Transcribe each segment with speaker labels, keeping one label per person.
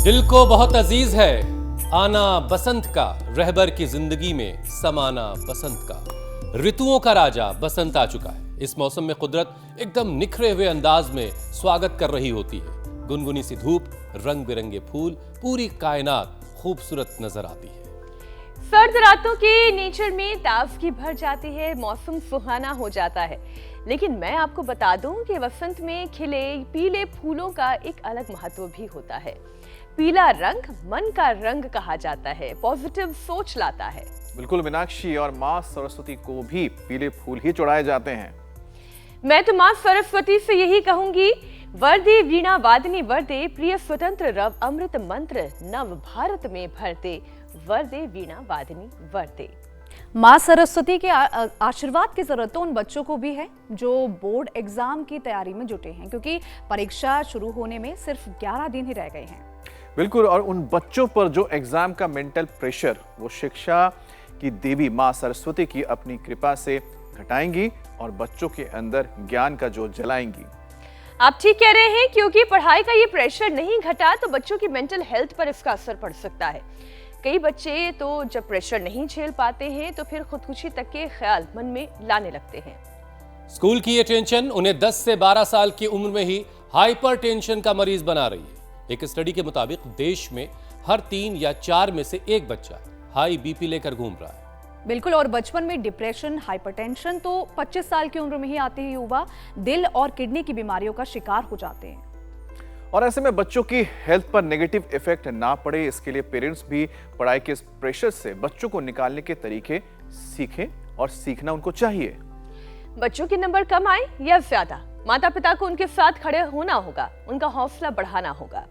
Speaker 1: दिल को बहुत अजीज है आना बसंत का, रहबर की जिंदगी में समाना बसंत का। ऋतुओं का राजा बसंत आ चुका है। इस मौसम में कुदरत एकदम निखरे हुए अंदाज में स्वागत कर रही होती है। गुनगुनी सी धूप, रंग बिरंगे फूल, पूरी कायनात खूबसूरत नजर आती है।
Speaker 2: सर्द रातों के नेचर में ताजगी भर जाती है, मौसम सुहाना हो जाता है। लेकिन मैं आपको बता दूं कि वसंत में खिले पीले फूलों का एक अलग महत्व भी होता है। पीला रंग मन का रंग कहा जाता है, पॉजिटिव सोच लाता है।
Speaker 3: बिल्कुल मीनाक्षी, और माँ सरस्वती को भी पीले फूल ही चढ़ाए जाते हैं।
Speaker 2: मैं तो माँ सरस्वती से यही कहूंगी, वरदे वीणा वादिनी वरदे, प्रिय स्वतंत्र रव अमृत मंत्र नव भारत में भरते, वरदे वीणा वादिनी वरदे।
Speaker 4: माँ सरस्वती के आशीर्वाद की जरूरत तो उन बच्चों को भी है जो बोर्ड एग्जाम की तैयारी में जुटे हैं, क्योंकि परीक्षा शुरू होने में सिर्फ 11 दिन ही रह गए हैं।
Speaker 3: बिल्कुल, और उन बच्चों पर जो एग्जाम का मेंटल प्रेशर वो शिक्षा की देवी माँ सरस्वती की अपनी कृपा से घटाएंगी और बच्चों के अंदर ज्ञान का जोत जलाएंगी।
Speaker 2: आप ठीक कह रहे हैं, क्योंकि पढ़ाई का ये प्रेशर नहीं घटा तो बच्चों की मेंटल हेल्थ पर इसका असर पड़ सकता है। कई बच्चे तो जब प्रेशर नहीं झेल पाते हैं तो फिर खुदकुशी तक के ख्याल मन में लाने लगते हैं।
Speaker 1: स्कूल की ये टेंशन उन्हें 10 से 12 साल की उम्र में ही हाइपर टेंशन का मरीज बना रही है। एक स्टडी के मुताबिक देश में हर 3 या 4 में से एक बच्चा हाई बीपी लेकर घूम रहा है।
Speaker 4: बिल्कुल, और बचपन में डिप्रेशन, हाइपरटेंशन तो 25 साल की उम्र में ही आते ही युवा दिल और किडनी की बीमारियों का शिकार हो जाते हैं।
Speaker 3: और ऐसे में बच्चों की हेल्थ पर नेगेटिव इफेक्ट ना पड़े, इसके लिए पेरेंट्स भी पढ़ाई के प्रेशर से बच्चों को निकालने के तरीके सीखें, और सीखना उनको चाहिए।
Speaker 2: बच्चों के नंबर कम आए या ज्यादा, माता पिता को उनके साथ खड़े होना होगा, उनका हौसला बढ़ाना होगा।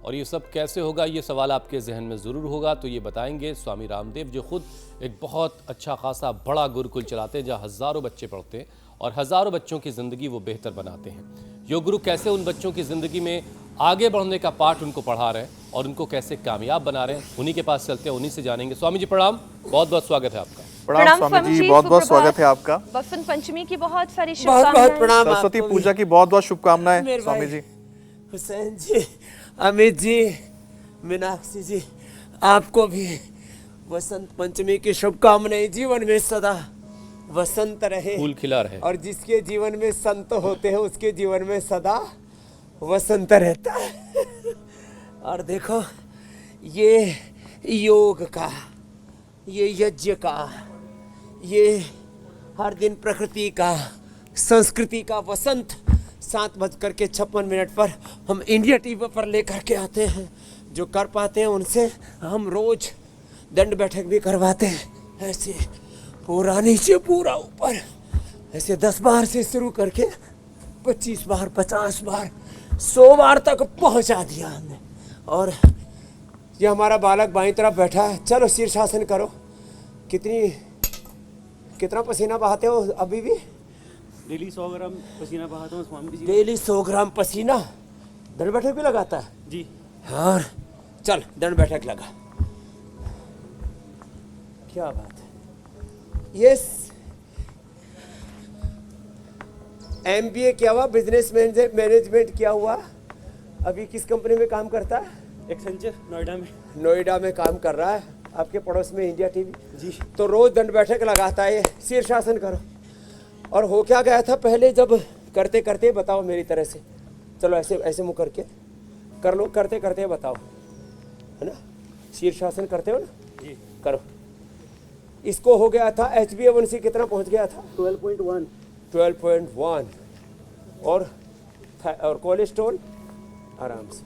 Speaker 1: और ये सब कैसे होगा, ये सवाल आपके जहन में जरूर होगा, तो ये बताएंगे स्वामी रामदेव, जो खुद एक बहुत अच्छा खासा बड़ा गुरुकुल चलाते हैं जहाँ हजारों बच्चे पढ़ते हैं और हजारों बच्चों की जिंदगी वो बेहतर बनाते हैं। योग गुरु कैसे उन बच्चों की जिंदगी में आगे बढ़ने का पाठ उनको पढ़ा रहे हैं और उनको कैसे कामयाब बना रहे हैं, उन्हीं के पास चलते हैं, उन्हीं से जानेंगे। स्वामी जी प्रणाम, बहुत बहुत स्वागत है आपका।
Speaker 3: प्रणाम स्वामी जी, बहुत बहुत स्वागत है आपका।
Speaker 2: बसंत पंचमी की बहुत सारी
Speaker 5: बहुत बहुत प्रणाम।
Speaker 3: सरस्वती पूजा की बहुत बहुत शुभकामनाएं स्वामी जी।
Speaker 5: हुसैन जी, अमित जी, मीनाक्षी जी, आपको भी वसंत पंचमी की शुभकामनाएं। जीवन में सदा वसंत रहे,
Speaker 1: फूल खिला रहे,
Speaker 5: और जिसके जीवन में संत होते हैं उसके जीवन में सदा वसंत रहता है। और देखो, ये योग का, ये यज्ञ का, ये हर दिन प्रकृति का, संस्कृति का वसंत 7:56 पर हम इंडिया टीवी पर लेकर के आते हैं। जो कर पाते हैं उनसे हम रोज दंड बैठक भी करवाते हैं। ऐसे पूरा नीचे पूरा ऊपर, ऐसे 10 बार से शुरू करके 25 बार, 50 बार, 100 बार तक पहुंचा दिया हमने। और ये हमारा बालक बाईं तरफ बैठा है, चलो शीर्षासन करो। कितना पसीना बहाते हो अभी भी?
Speaker 6: डेली 100 ग्राम पसीना बहाता हूँ स्वामी जी।
Speaker 5: डेली 100 ग्राम पसीना। दंड बैठक भी लगाता है
Speaker 6: जी।
Speaker 5: और चल दंड बैठक लगा। क्या बात है। ये MBA किया हुआ, बिजनेस मैनेजमेंट किया हुआ, अभी किस कंपनी में काम करता है?
Speaker 6: एक्सेंचर नोएडा में।
Speaker 5: नोएडा में काम कर रहा है, आपके पड़ोस में इंडिया टीवी
Speaker 6: जी।
Speaker 5: तो रोज दंड बैठक लगाता है। शीर्षासन करो। और हो क्या गया था पहले, जब करते करते बताओ मेरी तरह से, चलो ऐसे ऐसे मुँह करके कर लो, करते करते बताओ, है ना? शीर्षासन करते हो ना
Speaker 6: जी,
Speaker 5: करो। इसको हो गया था HbA1c कितना पहुंच गया था?
Speaker 6: 12.1।
Speaker 5: 12.1। और कोलेस्ट्रॉल आराम से,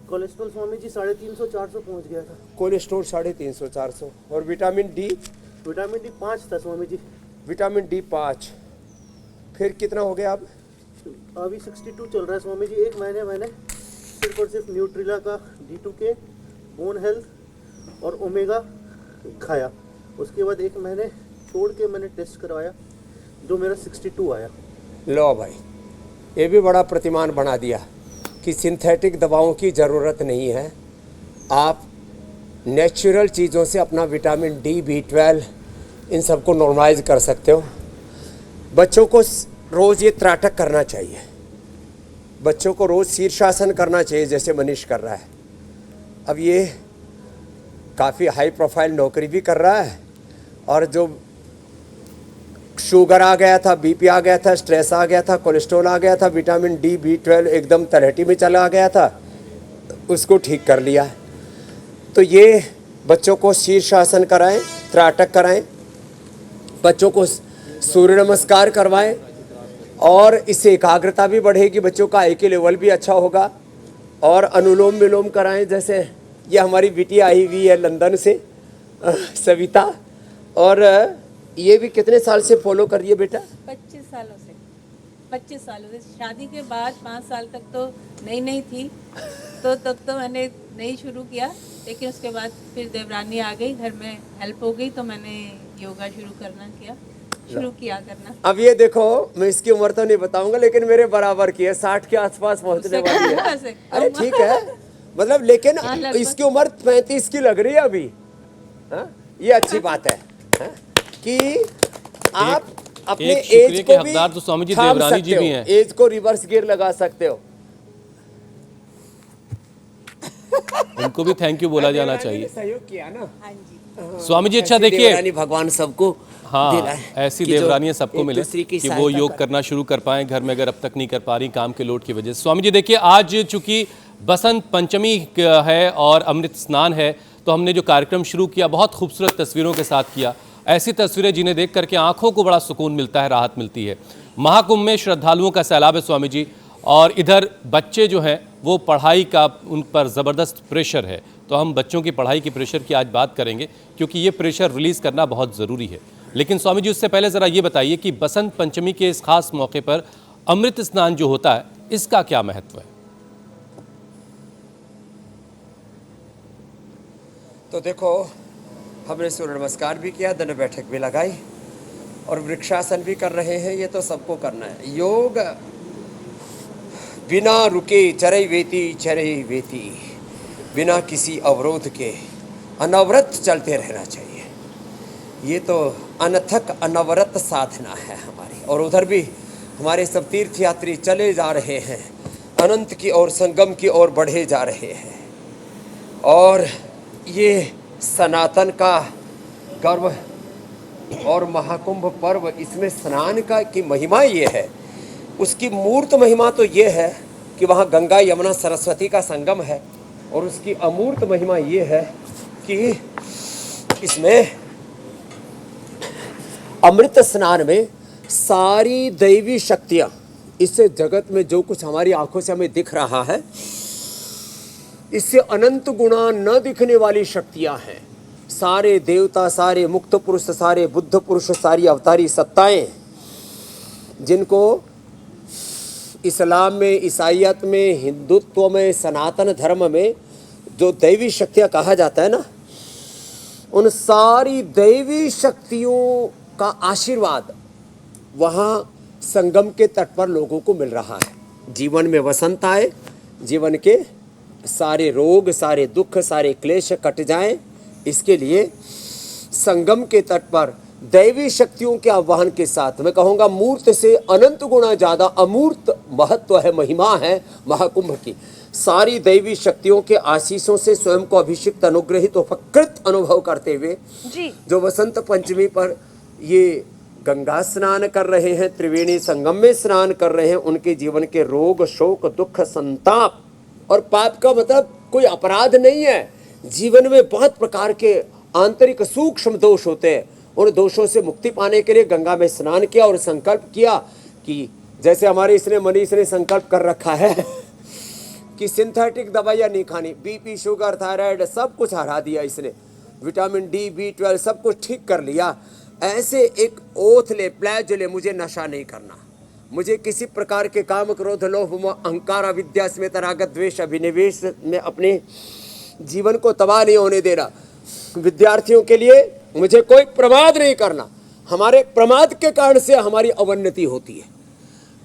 Speaker 6: कोलेस्ट्रॉल स्वामी जी 350-400 पहुंच गया था।
Speaker 5: कोलेस्ट्रॉल 350-400। और विटामिन डी?
Speaker 6: विटामिन डी 5 था स्वामी जी।
Speaker 5: Vitamin D 5। फिर कितना हो गया अब?
Speaker 6: अभी 62 चल रहा है स्वामी जी। एक महीने मैंने सिर्फ और सिर्फ न्यूट्रिला का D2K, बोन हेल्थ और ओमेगा खाया। उसके बाद एक महीने छोड़ के मैंने टेस्ट करवाया, जो मेरा 62 आया।
Speaker 5: लो भाई, ये भी बड़ा प्रतिमान बना दिया कि सिंथेटिक दवाओं की ज़रूरत नहीं है। आप नेचुरल चीज़ों से अपना विटामिन डी, B12 इन सबको नॉर्मलाइज कर सकते हो। बच्चों को रोज़ ये त्राटक करना चाहिए, बच्चों को रोज़ शीर्षासन करना चाहिए जैसे मनीष कर रहा है। अब ये काफ़ी हाई प्रोफाइल नौकरी भी कर रहा है, और जो शुगर आ गया था, बीपी आ गया था, स्ट्रेस आ गया था, कोलेस्ट्रॉल आ गया था, विटामिन डी, B12 एकदम तलहटी में चला गया था, उसको ठीक कर लिया। तो ये बच्चों को शीर्षासन कराएं, त्राटक कराएं, बच्चों को सूर्य नमस्कार करवाएं, और इससे एकाग्रता भी बढ़ेगी, बच्चों का IQ लेवल भी अच्छा होगा। और अनुलोम विलोम कराएं, जैसे ये हमारी बिटिया आई हुई है लंदन से, सविता, और ये भी कितने साल से फॉलो कर रही है बेटा?
Speaker 7: 25 सालों से। 25 सालों से शादी के बाद 5 साल तक तो नई थी, तो तब तो मैंने नहीं शुरू किया, लेकिन उसके बाद फिर देवरानी आ गई, घर में हेल्प हो गई, तो मैंने योगा शुरू किया करना।
Speaker 5: अब ये देखो, मैं इसकी उम्र तो नहीं बताऊंगा, लेकिन मेरे बराबर की है, 60 के आसपास पहुंचने वाली है। अरे ठीक है, मतलब लेकिन इसकी उम्र 35 की लग रही है अभी। हाँ? ये अच्छी बात है, हाँ? कि आप अपने एज को भी
Speaker 1: हकदार तो स्वामी जी
Speaker 5: थाम
Speaker 1: देवरानी जी
Speaker 5: सकते
Speaker 1: भी
Speaker 5: हो,
Speaker 1: हैं।
Speaker 5: एज को रिवर्स गियर लगा सकते हो।
Speaker 1: उनको भी थैंक यू बोला जाना
Speaker 5: देवरानी ने
Speaker 1: चाहिए।
Speaker 5: सहयोग किया ना।
Speaker 7: हाँ जी।
Speaker 1: स्वामी जी अच्छा
Speaker 5: ऐसी
Speaker 1: देखिए,
Speaker 5: देवरानी भगवान सबको
Speaker 1: हाँ
Speaker 5: दे रहा है
Speaker 1: ऐसी
Speaker 5: कि जो
Speaker 1: देवरानियां सबको
Speaker 5: एक
Speaker 1: मिले
Speaker 5: दूसरे की
Speaker 1: कि वो
Speaker 5: सहायता
Speaker 1: योग
Speaker 5: करें।
Speaker 1: करना शुरू कर पाएं घर में, अगर अब तक नहीं कर पा रही काम के लोड की वजह से। स्वामी जी देखिए, आज चूंकि बसंत पंचमी है और अमृत स्नान है, तो हमने जो कार्यक्रम शुरू किया बहुत खूबसूरत तस्वीरों के साथ किया। ऐसी तस्वीरें जिन्हें देख करके आंखों को बड़ा सुकून मिलता है, राहत मिलती है। महाकुंभ में श्रद्धालुओं का सैलाब है स्वामी जी, और इधर बच्चे जो हैं वो पढ़ाई का उन पर ज़बरदस्त प्रेशर है। तो हम बच्चों की पढ़ाई की प्रेशर की आज बात करेंगे, क्योंकि ये प्रेशर रिलीज़ करना बहुत ज़रूरी है। लेकिन स्वामी जी उससे पहले ज़रा ये बताइए कि बसंत पंचमी के इस खास मौके पर अमृत स्नान जो होता है, इसका क्या महत्व है?
Speaker 5: तो देखो, हमने सूर्य नमस्कार भी किया, दंड बैठक भी लगाई, और वृक्षासन भी कर रहे हैं। ये तो सबको करना है। योग बिना रुके चरई वेती, बिना किसी अवरोध के अनवरत चलते रहना चाहिए। ये तो अनथक अनवरत साधना है हमारी। और उधर भी हमारे सब तीर्थयात्री चले जा रहे हैं, अनंत की ओर, संगम की ओर बढ़े जा रहे हैं। और ये सनातन का गर्व और महाकुंभ पर्व, इसमें स्नान का की महिमा ये है। उसकी मूर्त महिमा तो ये है कि वहाँ गंगा यमुना सरस्वती का संगम है, और उसकी अमूर्त महिमा ये है कि इसमें अमृत स्नान में सारी दैवी शक्तियाँ, इससे जगत में जो कुछ हमारी आंखों से हमें दिख रहा है, इससे अनंत गुणा न दिखने वाली शक्तियां हैं। सारे देवता, सारे मुक्त पुरुष, सारे बुद्ध पुरुष, सारी अवतारी सत्ताएं, जिनको इस्लाम में, ईसाईयत में, हिंदुत्व में, सनातन धर्म में जो दैवी शक्तियां कहा जाता है ना, उन सारी दैवी शक्तियों का आशीर्वाद वहाँ संगम के तट पर लोगों को मिल रहा है। जीवन में वसंत आए, जीवन के सारे रोग, सारे दुख, सारे क्लेश कट जाएं, इसके लिए संगम के तट पर दैवी शक्तियों के आह्वान के साथ, मैं कहूँगा मूर्त से अनंत गुना ज़्यादा अमूर्त महत्व है, महिमा है महाकुंभ की। सारी दैवी शक्तियों के आशीषों से स्वयं को अभिषिक्त, अनुग्रहित, उपकृत अनुभव करते हुए
Speaker 2: जी
Speaker 5: जो बसंत पंचमी पर ये गंगा स्नान कर रहे हैं, त्रिवेणी संगम में स्नान कर रहे हैं, उनके जीवन के रोग, शोक, दुख, संताप और पाप का मतलब कोई अपराध नहीं है। जीवन में बहुत प्रकार के आंतरिक सूक्ष्म दोष होते हैं। उन दोषों से मुक्ति पाने के लिए गंगा में स्नान किया और संकल्प किया कि जैसे हमारे इसने मनीष ने संकल्प कर रखा है कि सिंथेटिक दवाइयाँ नहीं खानी, बीपी, शुगर, थायराइड सब कुछ हरा दिया इसने, विटामिन डी, B12 सब कुछ ठीक कर लिया। ऐसे एक ओथ ले, प्लेज ले, मुझे नशा नहीं करना, मुझे किसी प्रकार के काम, क्रोध, लोभ, मोह, अहंकार, अविद्या, स्मेत, राग, द्वेष, अभिनिवेश में अपने जीवन को तबाह नहीं होने देना। विद्यार्थियों के लिए मुझे कोई प्रमाद नहीं करना। हमारे प्रमाद के कारण से हमारी अवन्नति होती है।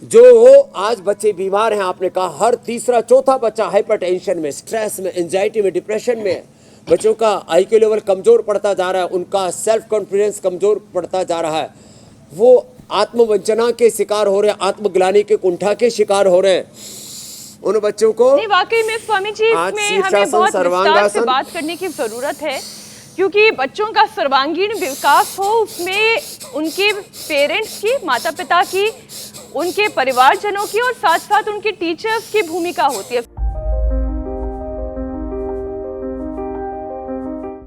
Speaker 5: जो आज बच्चे बीमार हैं, आपने कहा हर तीसरा चौथा बच्चा हाइपरटेंशन में, स्ट्रेस में, एंजाइटी में, डिप्रेशन में। बच्चों का IQ लेवल कमज़ोर पड़ता जा रहा है, उनका सेल्फ कॉन्फिडेंस कमज़ोर पड़ता जा रहा है, वो आत्मवंचना के शिकार हो रहे हैं, आत्मग्लानि के कुंठा के शिकार हो रहे हैं। उन बच्चों को
Speaker 2: नहीं, वाकई में स्वामी जी
Speaker 5: आज
Speaker 2: इसमें
Speaker 5: शीर्षासन,
Speaker 2: हमें बहुत विस्तार से
Speaker 5: सर्वांगासन।
Speaker 2: बात करने की जरूरत है, क्योंकि बच्चों का सर्वांगीण विकास हो उसमें उनके पेरेंट्स की, माता पिता की, उनके परिवारजनों की और साथ साथ उनके टीचर्स की भूमिका होती है।